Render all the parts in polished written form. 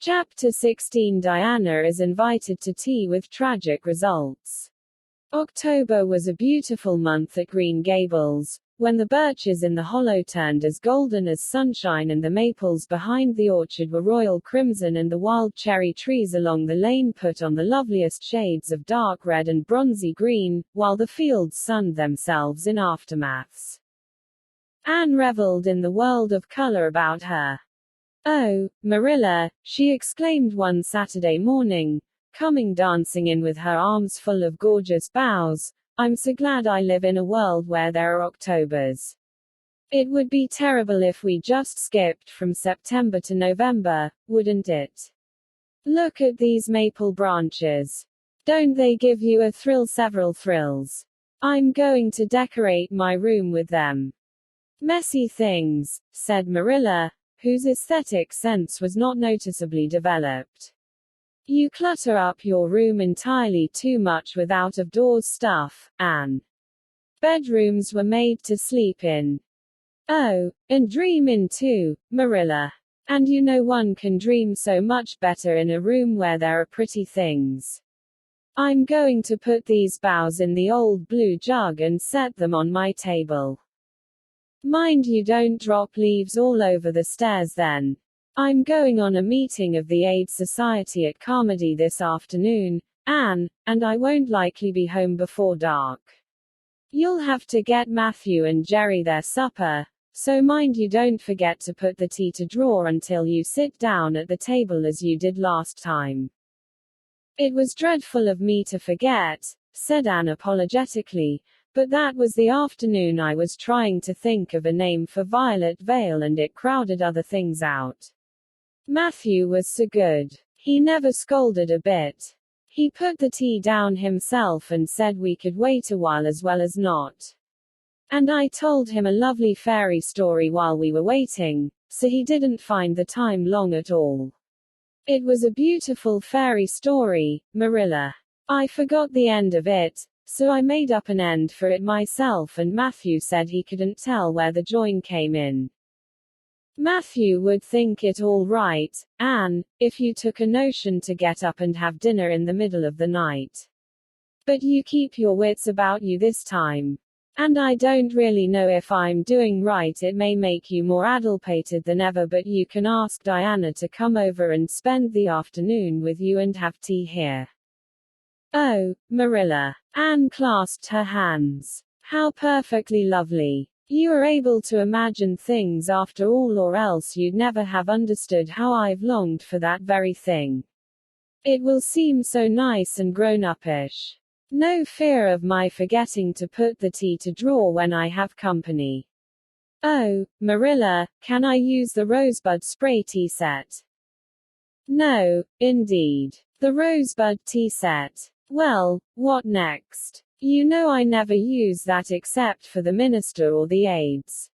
Chapter 16. Diana is invited to tea with tragic results. October was a beautiful month at Green Gables, when the birches in the hollow turned as golden as sunshine and the maples behind the orchard were royal crimson and the wild cherry trees along the lane put on the loveliest shades of dark red and bronzy green, while the fields sunned themselves in aftermaths. Anne revelled in the world of colour about her. "Oh, Marilla," she exclaimed one Saturday morning, coming dancing in with her arms full of gorgeous boughs, "I'm so glad I live in a world where there are Octobers. It would be terrible if we just skipped from September to November, wouldn't it? Look at these maple branches. Don't they give you a thrill? Several thrills. I'm going to decorate my room with them." "Messy things," said Marilla, whose aesthetic sense was not noticeably developed. "You clutter up your room entirely too much with out-of-doors stuff, Anne. Bedrooms were made to sleep in. Oh, and dream in too, Marilla. And you know one can dream so much better in a room where there are pretty things. I'm going to put these boughs in the old blue jug and set them on my table. Mind you don't drop leaves all over the stairs then. I'm going on a meeting of the Aid Society at Carmody this afternoon, Anne, and I won't likely be home before dark. You'll have to get Matthew and Jerry their supper, so mind you don't forget to put the tea to draw until you sit down at the table as you did last time." "It was dreadful of me to forget," said Anne apologetically, "but that was the afternoon I was trying to think of a name for Violet Vale and it crowded other things out. Matthew was so good. He never scolded a bit. He put the tea down himself and said we could wait a while as well as not. And I told him a lovely fairy story while we were waiting, so he didn't find the time long at all. It was a beautiful fairy story, Marilla. I forgot the end of it, so I made up an end for it myself and Matthew said he couldn't tell where the join came in." "Matthew would think it all right, Anne, if you took a notion to get up and have dinner in the middle of the night. But you keep your wits about you this time. And I don't really know if I'm doing right. It may make you more addlepated than ever, but you can ask Diana to come over and spend the afternoon with you and have tea here." "Oh, Marilla." Anne clasped her hands. "How perfectly lovely. You are able to imagine things after all, or else you'd never have understood how I've longed for that very thing. It will seem so nice and grown-uppish. No fear of my forgetting to put the tea to draw when I have company. Oh, Marilla, can I use the rosebud spray tea set?" "No, indeed. The rosebud tea set. Well, what next? You know I never use that except for the minister or the aides.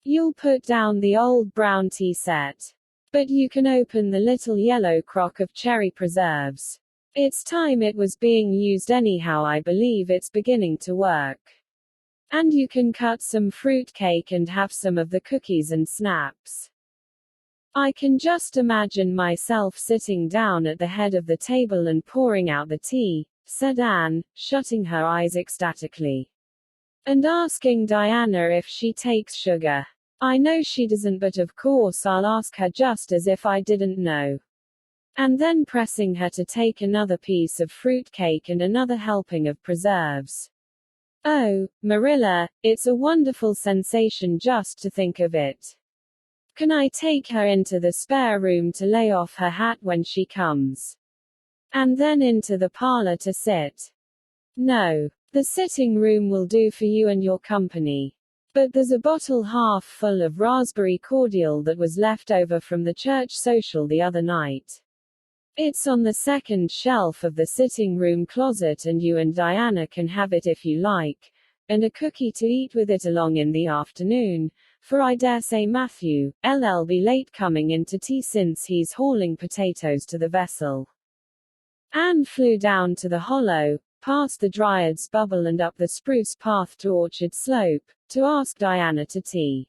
You'll put down the old brown tea set. But you can open the little yellow crock of cherry preserves. It's time it was being used anyhow. I believe it's beginning to work. And you can cut some fruit cake and have some of the cookies and snaps." "I can just imagine myself sitting down at the head of the table and pouring out the tea," said Anne, shutting her eyes ecstatically. "And asking Diana if she takes sugar. I know she doesn't, but of course I'll ask her just as if I didn't know. And then pressing her to take another piece of fruit cake and another helping of preserves. Oh, Marilla, it's a wonderful sensation just to think of it. Can I take her into the spare room to lay off her hat when she comes? And then into the parlor to sit?" "No. The sitting room will do for you and your company. But there's a bottle half full of raspberry cordial that was left over from the church social the other night. It's on the second shelf of the sitting room closet and you and Diana can have it if you like, and a cookie to eat with it along in the afternoon, for I dare say Matthew, LL be late coming in to tea since he's hauling potatoes to the vessel." Anne flew down to the hollow, past the Dryad's Bubble and up the spruce path to Orchard Slope, to ask Diana to tea.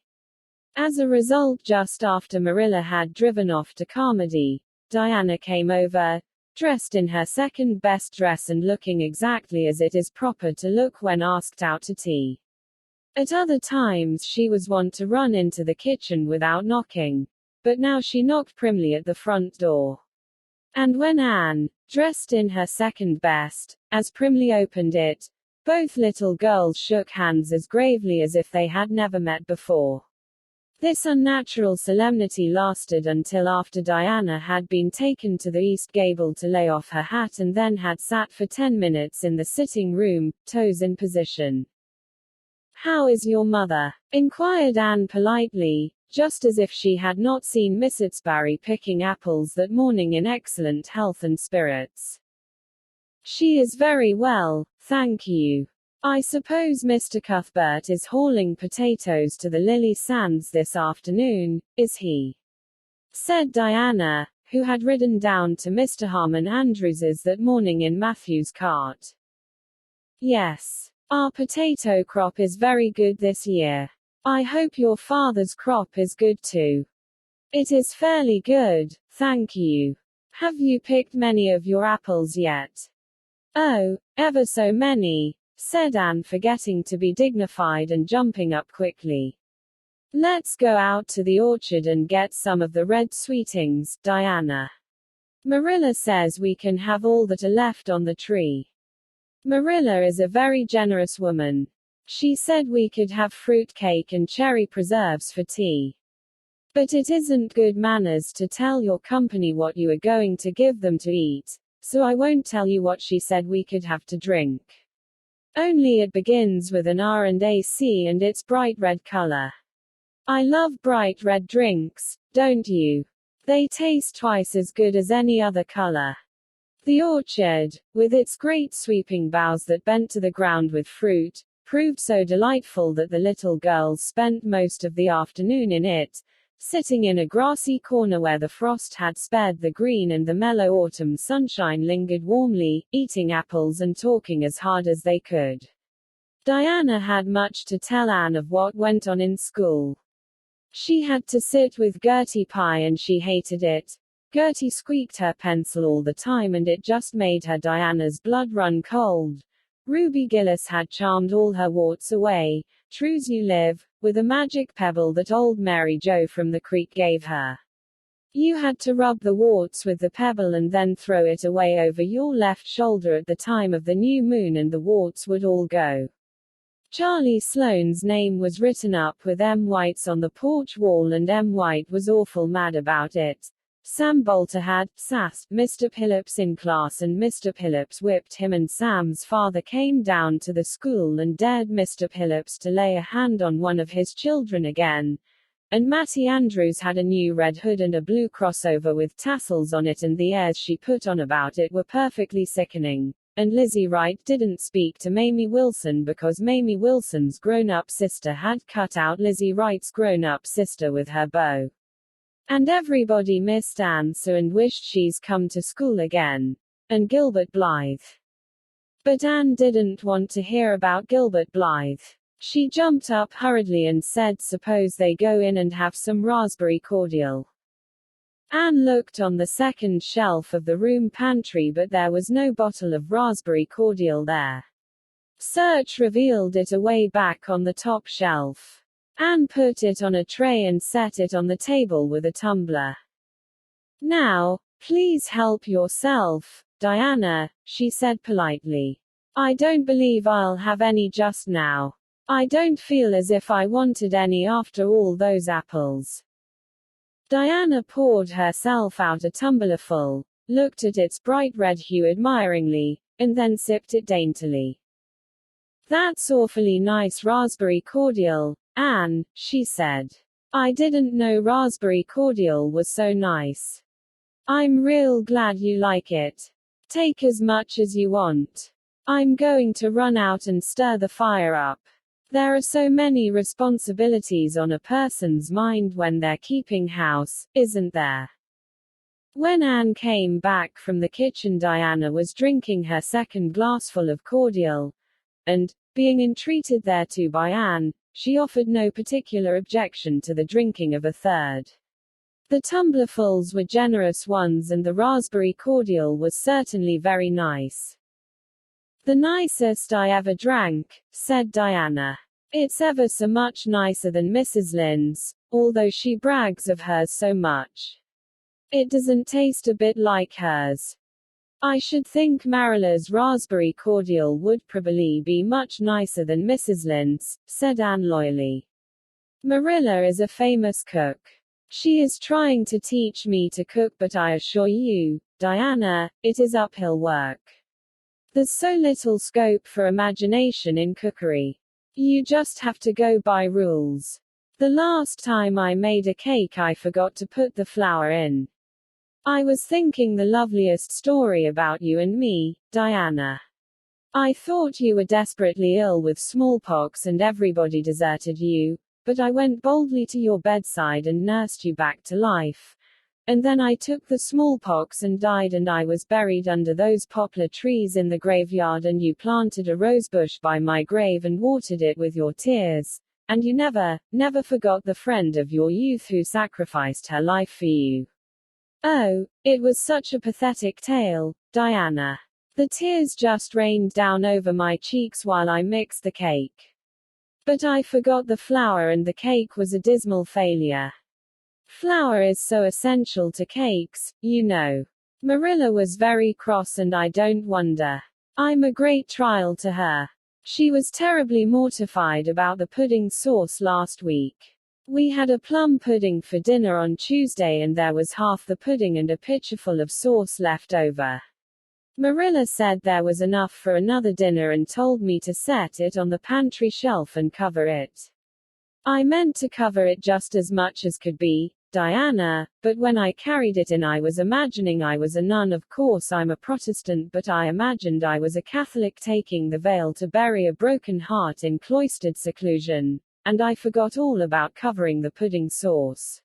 As a result, just after Marilla had driven off to Carmody, Diana came over, dressed in her second best dress and looking exactly as it is proper to look when asked out to tea. At other times she was wont to run into the kitchen without knocking, but now she knocked primly at the front door. And when Anne, dressed in her second best, as primly opened it, both little girls shook hands as gravely as if they had never met before. This unnatural solemnity lasted until after Diana had been taken to the east gable to lay off her hat and then had sat for 10 minutes in the sitting room, toes in position. "How is your mother?" inquired Anne politely, just as if she had not seen Miss Itzbarry picking apples that morning in excellent health and spirits. "She is very well, thank you. I suppose Mr. Cuthbert is hauling potatoes to the Lily Sands this afternoon, is he?" said Diana, who had ridden down to Mr. Harmon Andrews's that morning in Matthew's cart. "Yes. Our potato crop is very good this year. I hope your father's crop is good too." "It is fairly good, thank you. Have you picked many of your apples yet?" "Oh, ever so many," said Anne, forgetting to be dignified and jumping up quickly. "Let's go out to the orchard and get some of the red sweetings, Diana. Marilla says we can have all that are left on the tree. Marilla is a very generous woman. She said we could have fruit cake and cherry preserves for tea. But it isn't good manners to tell your company what you are going to give them to eat, so I won't tell you what she said we could have to drink. Only it begins with an R and a C and it's bright red color. I love bright red drinks, don't you? They taste twice as good as any other color." The orchard, with its great sweeping boughs that bent to the ground with fruit, proved so delightful that the little girls spent most of the afternoon in it, sitting in a grassy corner where the frost had spared the green and the mellow autumn sunshine lingered warmly, eating apples and talking as hard as they could. Diana had much to tell Anne of what went on in school. She had to sit with Gertie Pye and she hated it. Gertie squeaked her pencil all the time and it just made her Diana's blood run cold. Ruby Gillis had charmed all her warts away, true's you live, with a magic pebble that old Mary Jo from the creek gave her. You had to rub the warts with the pebble and then throw it away over your left shoulder at the time of the new moon and the warts would all go. Charlie Sloane's name was written up with M. White's on the porch wall and M. White was awful mad about it. Sam Bolter had sassed Mr. Phillips in class and Mr. Phillips whipped him and Sam's father came down to the school and dared Mr. Phillips to lay a hand on one of his children again. And Mattie Andrews had a new red hood and a blue crossover with tassels on it and the airs she put on about it were perfectly sickening. And Lizzie Wright didn't speak to Mamie Wilson because Mamie Wilson's grown-up sister had cut out Lizzie Wright's grown-up sister with her bow. And everybody missed Anne so and wished she's come to school again. And Gilbert Blythe. But Anne didn't want to hear about Gilbert Blythe. She jumped up hurriedly and said suppose they go in and have some raspberry cordial. Anne looked on the second shelf of the room pantry but there was no bottle of raspberry cordial there. Search revealed it away back on the top shelf. Anne put it on a tray and set it on the table with a tumbler. "Now, please help yourself, Diana," she said politely. "I don't believe I'll have any just now. I don't feel as if I wanted any after all those apples." Diana poured herself out a tumblerful, looked at its bright red hue admiringly, and then sipped it daintily. "That's awfully nice raspberry cordial, Anne," she said. "I didn't know raspberry cordial was so nice. I'm real glad you like it. Take as much as you want. I'm going to run out and stir the fire up. There are so many responsibilities on a person's mind when they're keeping house, isn't there?" When Anne came back from the kitchen, Diana was drinking her second glassful of cordial, and, being entreated thereto by Anne, she offered no particular objection to the drinking of a third. The tumblerfuls were generous ones and the raspberry cordial was certainly very nice. The nicest I ever drank, said Diana. It's ever so much nicer than Mrs. Lynde's, although she brags of hers so much. It doesn't taste a bit like hers. I should think Marilla's raspberry cordial would probably be much nicer than Mrs. Lynde's, said Anne loyally. Marilla is a famous cook. She is trying to teach me to cook, but I assure you, Diana, it is uphill work. There's so little scope for imagination in cookery. You just have to go by rules. The last time I made a cake I forgot to put the flour in. I was thinking the loveliest story about you and me, Diana. I thought you were desperately ill with smallpox and everybody deserted you, but I went boldly to your bedside and nursed you back to life. And then I took the smallpox and died, and I was buried under those poplar trees in the graveyard, and you planted a rosebush by my grave and watered it with your tears. And you never forgot the friend of your youth who sacrificed her life for you. Oh, it was such a pathetic tale, Diana. The tears just rained down over my cheeks while I mixed the cake. But I forgot the flour and the cake was a dismal failure. Flour is so essential to cakes, you know. Marilla was very cross, and I don't wonder. I'm a great trial to her. She was terribly mortified about the pudding sauce last week. We had a plum pudding for dinner on Tuesday and there was half the pudding and a pitcherful of sauce left over. Marilla said there was enough for another dinner and told me to set it on the pantry shelf and cover it. I meant to cover it just as much as could be, Diana, but when I carried it in I was imagining I was a nun. Of course I'm a Protestant, but I imagined I was a Catholic taking the veil to bury a broken heart in cloistered seclusion, and I forgot all about covering the pudding sauce.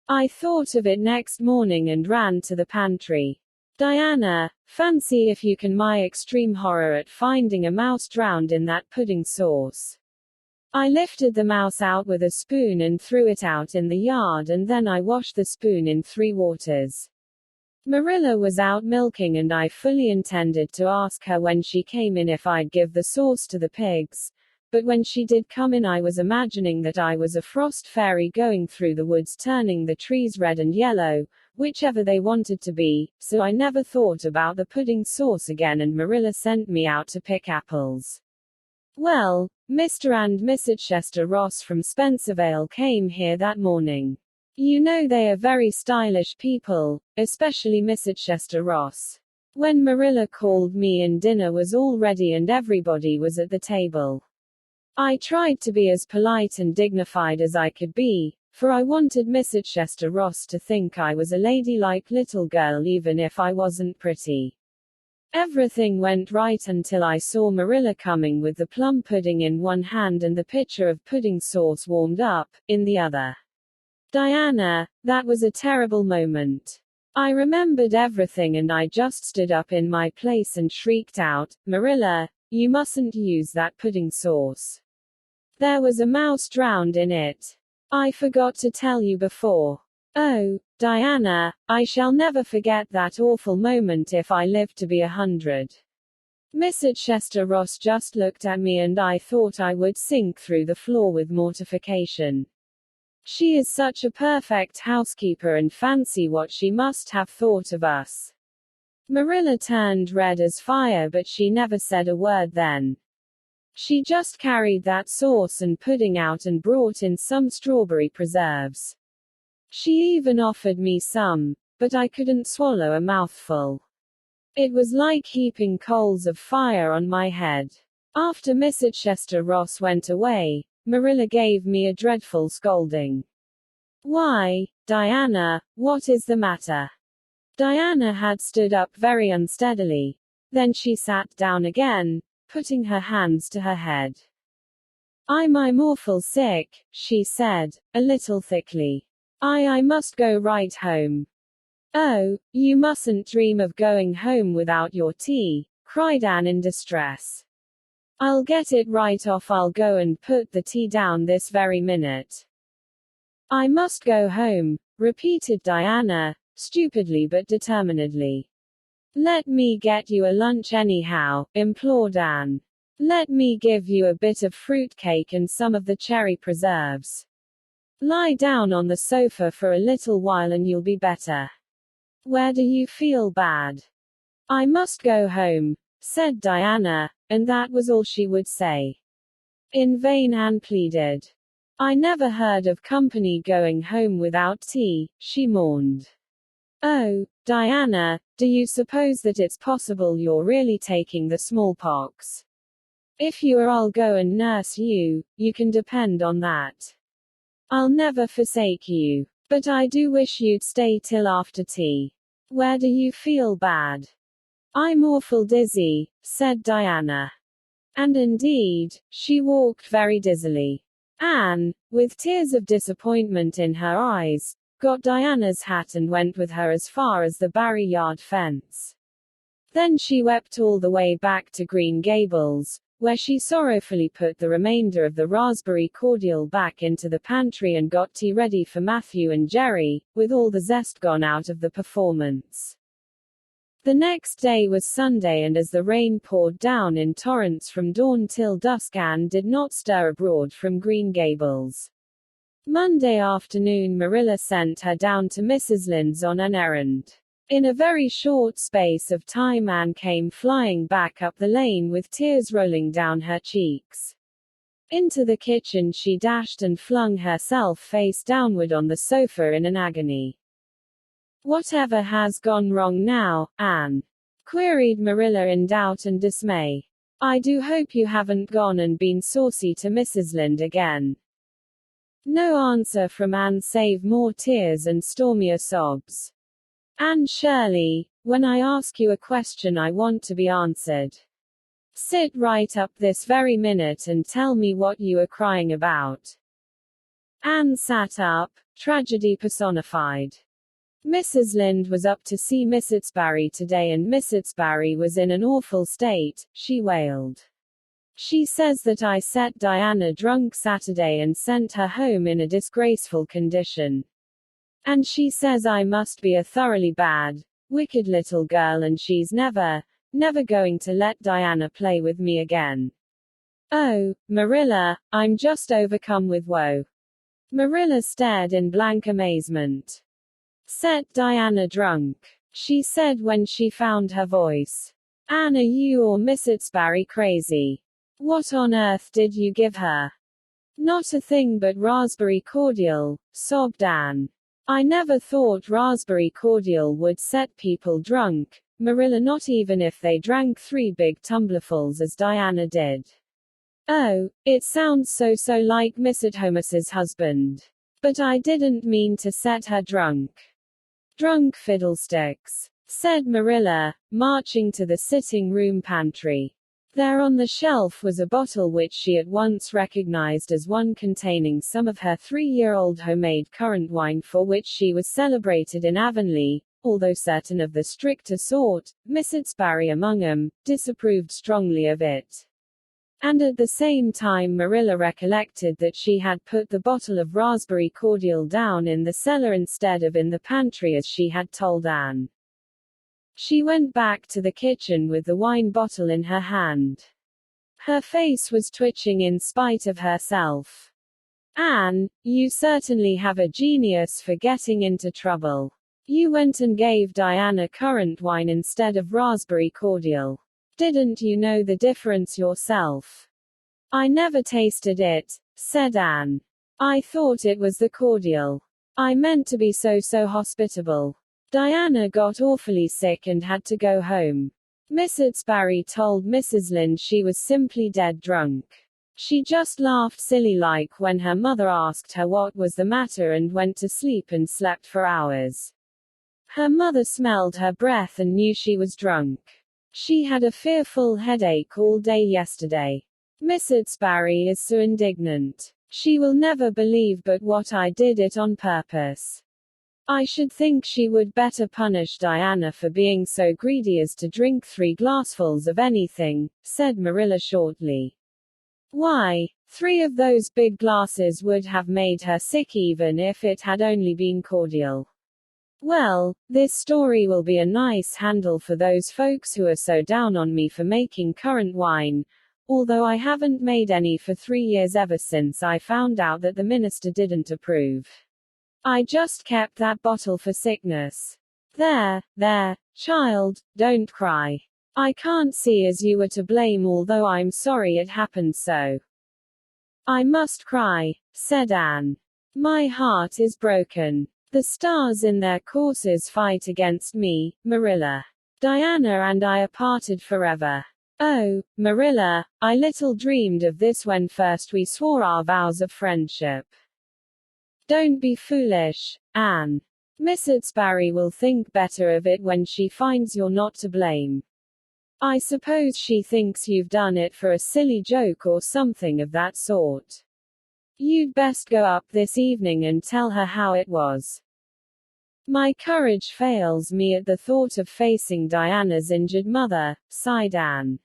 I thought of it next morning and ran to the pantry. Diana, fancy if you can my extreme horror at finding a mouse drowned in that pudding sauce. I lifted the mouse out with a spoon and threw it out in the yard, and then I washed the spoon in 3 waters. Marilla was out milking and I fully intended to ask her when she came in if I'd give the sauce to the pigs, but when she did come in I was imagining that I was a frost fairy going through the woods turning the trees red and yellow, whichever they wanted to be, so I never thought about the pudding sauce again, and Marilla sent me out to pick apples. Well, Mr. and Mrs. Chester Ross from Spencervale came here that morning. You know they are very stylish people, especially Mrs. Chester Ross. When Marilla called me in, dinner was all ready and everybody was at the table. I tried to be as polite and dignified as I could be, for I wanted Mrs. Chester Ross to think I was a ladylike little girl even if I wasn't pretty. Everything went right until I saw Marilla coming with the plum pudding in one hand and the pitcher of pudding sauce warmed up in the other. Diana, that was a terrible moment. I remembered everything and I just stood up in my place and shrieked out, Marilla, you mustn't use that pudding sauce. There was a mouse drowned in it. I forgot to tell you before. Oh, Diana, I shall never forget that awful moment if I live to be 100. Mrs. Chester Ross just looked at me and I thought I would sink through the floor with mortification. She is such a perfect housekeeper, and fancy what she must have thought of us. Marilla turned red as fire, but she never said a word then. She just carried that sauce and pudding out and brought in some strawberry preserves. She even offered me some, but I couldn't swallow a mouthful. It was like heaping coals of fire on my head. After Mrs. Chester Ross went away, Marilla gave me a dreadful scolding. Why, Diana, what is the matter? Diana had stood up very unsteadily. Then she sat down again, putting her hands to her head. I'm awful sick, she said, a little thickly. I must go right home. Oh, you mustn't dream of going home without your tea, cried Anne in distress. I'll get it right off. I'll go and put the tea down this very minute. I must go home, repeated Diana, stupidly but determinedly. Let me get you a lunch anyhow, implored Anne. Let me give you a bit of fruitcake and some of the cherry preserves. Lie down on the sofa for a little while and you'll be better. Where do you feel bad? I must go home, said Diana, and that was all she would say. In vain Anne pleaded. I never heard of company going home without tea, she mourned. Oh, Diana, do you suppose that it's possible you're really taking the smallpox? If you are, I'll go and nurse you, you can depend on that. I'll never forsake you. But I do wish you'd stay till after tea. Where do you feel bad? I'm awful dizzy, said Diana. And indeed, she walked very dizzily. Anne, with tears of disappointment in her eyes, got Diana's hat and went with her as far as the Barry Yard fence. Then she wept all the way back to Green Gables, where she sorrowfully put the remainder of the raspberry cordial back into the pantry and got tea ready for Matthew and Jerry, with all the zest gone out of the performance. The next day was Sunday, and as the rain poured down in torrents from dawn till dusk, Anne did not stir abroad from Green Gables. Monday afternoon Marilla sent her down to Mrs. Lynde's on an errand. In a very short space of time Anne came flying back up the lane with tears rolling down her cheeks. Into the kitchen she dashed and flung herself face downward on the sofa in an agony. Whatever has gone wrong now, Anne? Queried Marilla in doubt and dismay. I do hope you haven't gone and been saucy to Mrs. Lynde again. No answer from Anne save more tears and stormier sobs. Anne Shirley, when I ask you a question I want to be answered. Sit right up this very minute and tell me what you are crying about. Anne sat up, tragedy personified. Mrs. Lynde was up to see Mrs. Barry today and Mrs. Barry was in an awful state, she wailed. She says that I set Diana drunk Saturday and sent her home in a disgraceful condition. And she says I must be a thoroughly bad, wicked little girl and she's never going to let Diana play with me again. Oh, Marilla, I'm just overcome with woe. Marilla stared in blank amazement. Set Diana drunk, she said when she found her voice. Anne, are you or Mrs. Barry crazy? What on earth did you give her? Not a thing but raspberry cordial, sobbed Anne. I never thought raspberry cordial would set people drunk, Marilla, not even if they drank 3 big tumblerfuls as Diana did. Oh, it sounds so like Mrs. Holmes's husband. But I didn't mean to set her drunk. Drunk fiddlesticks, said Marilla, marching to the sitting room pantry. There on the shelf was a bottle which she at once recognized as one containing some of her 3-year-old homemade currant wine for which she was celebrated in Avonlea, although certain of the stricter sort, Mrs. Barry among them, disapproved strongly of it. And at the same time Marilla recollected that she had put the bottle of raspberry cordial down in the cellar instead of in the pantry as she had told Anne. She went back to the kitchen with the wine bottle in her hand. Her face was twitching in spite of herself. Anne, you certainly have a genius for getting into trouble. You went and gave Diana currant wine instead of raspberry cordial. Didn't you know the difference yourself? I never tasted it, said Anne. I thought it was the cordial. I meant to be so hospitable. Diana got awfully sick and had to go home. Mrs. Barry told Mrs. Lynde she was simply dead drunk. She just laughed silly-like when her mother asked her what was the matter and went to sleep and slept for hours. Her mother smelled her breath and knew she was drunk. She had a fearful headache all day yesterday. Mrs. Barry is so indignant. She will never believe but what I did it on purpose. I should think she would better punish Diana for being so greedy as to drink 3 glassfuls of anything, said Marilla shortly. Why, 3 of those big glasses would have made her sick even if it had only been cordial. Well, this story will be a nice handle for those folks who are so down on me for making currant wine, although I haven't made any for 3 years ever since I found out that the minister didn't approve. I just kept that bottle for sickness. There, child, don't cry. I can't see as you were to blame, although I'm sorry it happened so. I must cry, said Anne. My heart is broken. The stars in their courses fight against me, Marilla. Diana and I are parted forever. Oh, Marilla, I little dreamed of this when first we swore our vows of friendship. Don't be foolish, Anne. Miss Utsbury will think better of it when she finds you're not to blame. I suppose she thinks you've done it for a silly joke or something of that sort. You'd best go up this evening and tell her how it was. My courage fails me at the thought of facing Diana's injured mother, sighed Anne.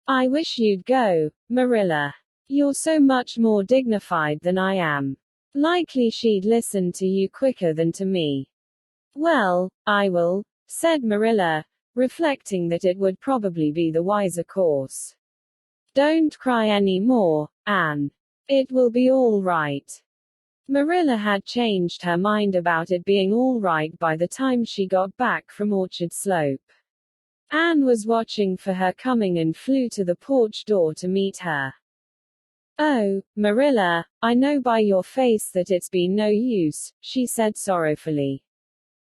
I wish you'd go, Marilla. You're so much more dignified than I am. Likely she'd listen to you quicker than to me. Well, I will, said Marilla, reflecting that it would probably be the wiser course. Don't cry any more, Anne. It will be all right. Marilla had changed her mind about it being all right by the time she got back from Orchard Slope. Anne was watching for her coming and flew to the porch door to meet her. Oh, Marilla, I know by your face that it's been no use, she said sorrowfully.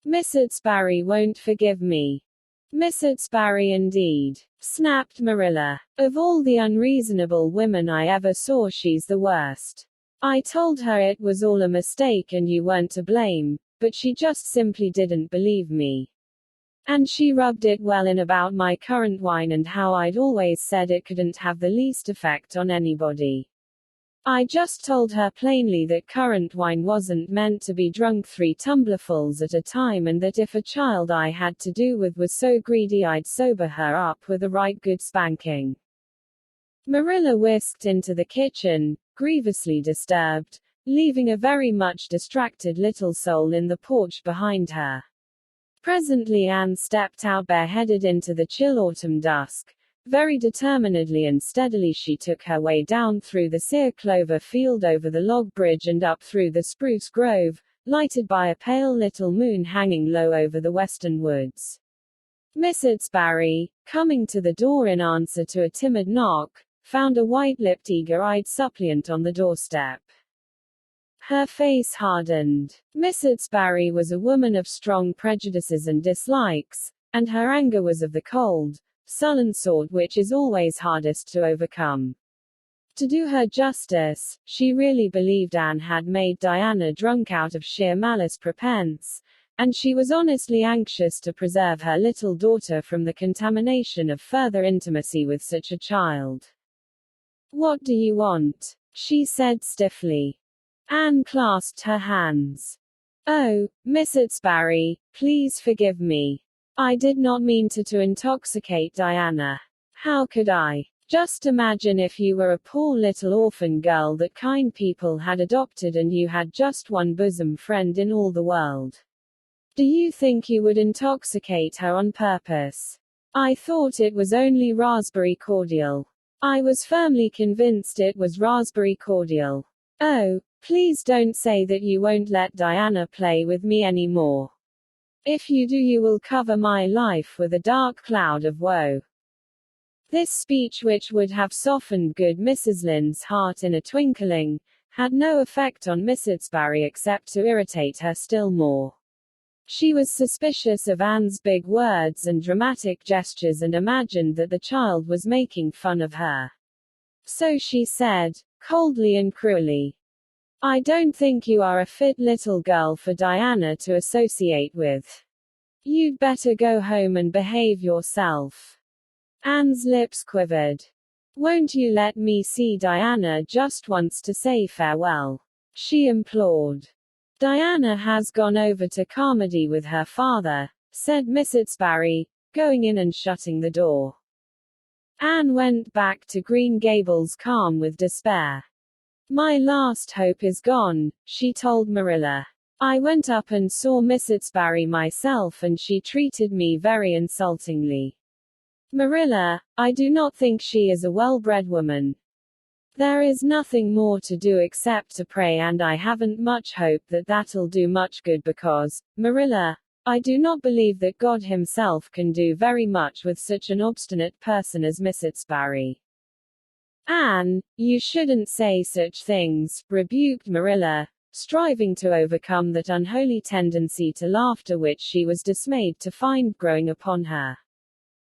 Miss Utsbury won't forgive me. Miss Utsbury indeed, snapped Marilla. Of all the unreasonable women I ever saw, she's the worst. I told her it was all a mistake and you weren't to blame, but she just simply didn't believe me. And she rubbed it well in about my currant wine and how I'd always said it couldn't have the least effect on anybody. I just told her plainly that currant wine wasn't meant to be drunk 3 tumblerfuls at a time, and that if a child I had to do with was so greedy I'd sober her up with a right good spanking. Marilla whisked into the kitchen, grievously disturbed, leaving a very much distracted little soul in the porch behind her. Presently Anne stepped out bareheaded into the chill autumn dusk. Very determinedly and steadily she took her way down through the sere clover field, over the log bridge and up through the spruce grove, lighted by a pale little moon hanging low over the western woods. Miss Utsbury, coming to the door in answer to a timid knock, found a white-lipped, eager-eyed suppliant on the doorstep. Her face hardened. Miss Utsbury was a woman of strong prejudices and dislikes, and her anger was of the cold, sullen sort which is always hardest to overcome. To do her justice, she really believed Anne had made Diana drunk out of sheer malice prepense, and she was honestly anxious to preserve her little daughter from the contamination of further intimacy with such a child. What do you want? She said stiffly. Anne clasped her hands. Oh, Miss Utsbury, please forgive me. I did not mean to intoxicate Diana. How could I? Just imagine if you were a poor little orphan girl that kind people had adopted and you had just one bosom friend in all the world. Do you think you would intoxicate her on purpose? I thought it was only raspberry cordial. I was firmly convinced it was raspberry cordial. Oh, please don't say that you won't let Diana play with me anymore. If you do, you will cover my life with a dark cloud of woe. This speech, which would have softened good Mrs. Lynde's heart in a twinkling, had no effect on Miss Utsbury except to irritate her still more. She was suspicious of Anne's big words and dramatic gestures and imagined that the child was making fun of her. So she said, coldly and cruelly, I don't think you are a fit little girl for Diana to associate with. You'd better go home and behave yourself. Anne's lips quivered. Won't you let me see Diana just once to say farewell? She implored. Diana has gone over to Carmody with her father, said Miss Utsbury, going in and shutting the door. Anne went back to Green Gables calm with despair. My last hope is gone, she told Marilla. I went up and saw Miss Sbury myself and she treated me very insultingly. Marilla, I do not think she is a well-bred woman. There is nothing more to do except to pray, and I haven't much hope that that'll do much good because, Marilla, I do not believe that God himself can do very much with such an obstinate person as Miss Sbury. Anne, you shouldn't say such things, rebuked Marilla, striving to overcome that unholy tendency to laughter which she was dismayed to find growing upon her.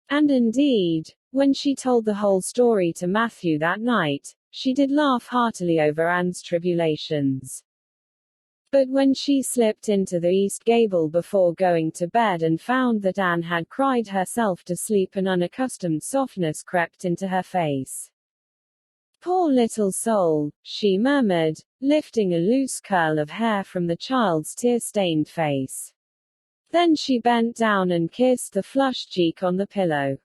And indeed, when she told the whole story to Matthew that night, she did laugh heartily over Anne's tribulations. But when she slipped into the east gable before going to bed and found that Anne had cried herself to sleep, an unaccustomed softness crept into her face. Poor little soul, she murmured, lifting a loose curl of hair from the child's tear-stained face. Then she bent down and kissed the flushed cheek on the pillow.